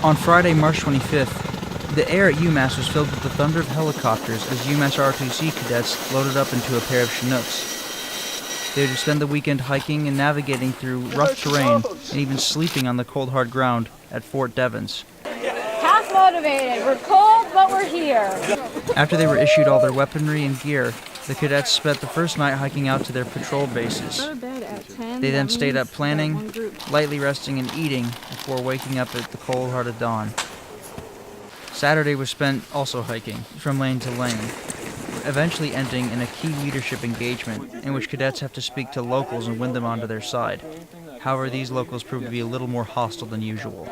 On Friday, March 25th, the air at UMass was filled with the thunder of helicopters as UMass ROTC cadets loaded up into a pair of Chinooks. They would spend the weekend hiking and navigating through rough terrain and even sleeping on the cold, hard ground at Fort Devens. Half motivated. We're cold, but we're here. After they were issued all their weaponry and gear, the cadets spent the first night hiking out to their patrol bases. They then stayed up planning, lightly resting and eating before waking up at the cold heart of dawn. Saturday was spent also hiking, from lane to lane, eventually ending in a key leadership engagement in which cadets have to speak to locals and win them onto their side. However, these locals proved to be a little more hostile than usual.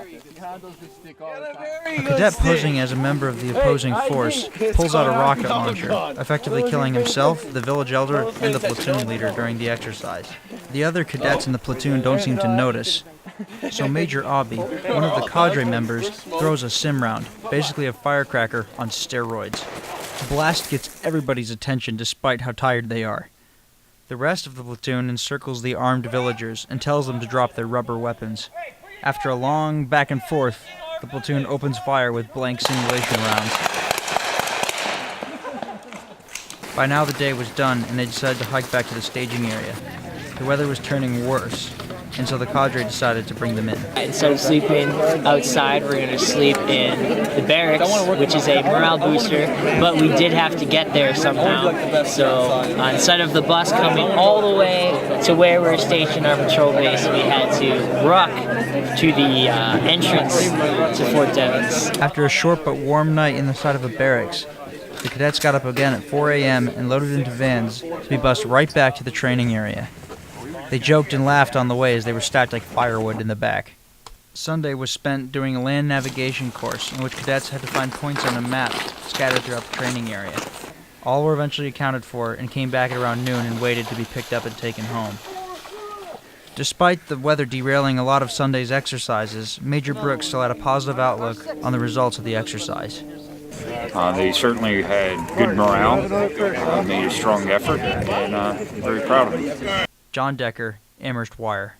A cadet posing as a member of the opposing force pulls out a rocket launcher, effectively killing himself, the village elder, and the platoon leader during the exercise. The other cadets in the platoon don't seem to notice, so Major Obby, one of the cadre members, throws a sim round, basically a firecracker on steroids. The blast gets everybody's attention despite how tired they are. The rest of the platoon encircles the armed villagers and tells them to drop their rubber weapons. After a long back and forth, the platoon opens fire with blank simulation rounds. By now the day was done and they decided to hike back to the staging area. The weather was turning worse, and so the cadre decided to bring them in. Instead of sleeping outside, we're going to sleep in the barracks, which is a morale booster, but we did have to get there somehow. So instead of the bus coming all the way to where we're stationed our patrol base, we had to ruck to the entrance to Fort Devens. After a short but warm night in the side of a barracks, the cadets got up again at 4 a.m. and loaded into vans to be bused right back to the training area. They joked and laughed on the way as they were stacked like firewood in the back. Sunday was spent doing a land navigation course in which cadets had to find points on a map scattered throughout the training area. All were eventually accounted for and came back at around noon and waited to be picked up and taken home. Despite the weather derailing a lot of Sunday's exercises, Major Brooks still had a positive outlook on the results of the exercise. They certainly had good morale, made a strong effort, and very proud of them. John Decker, Amherst Wire.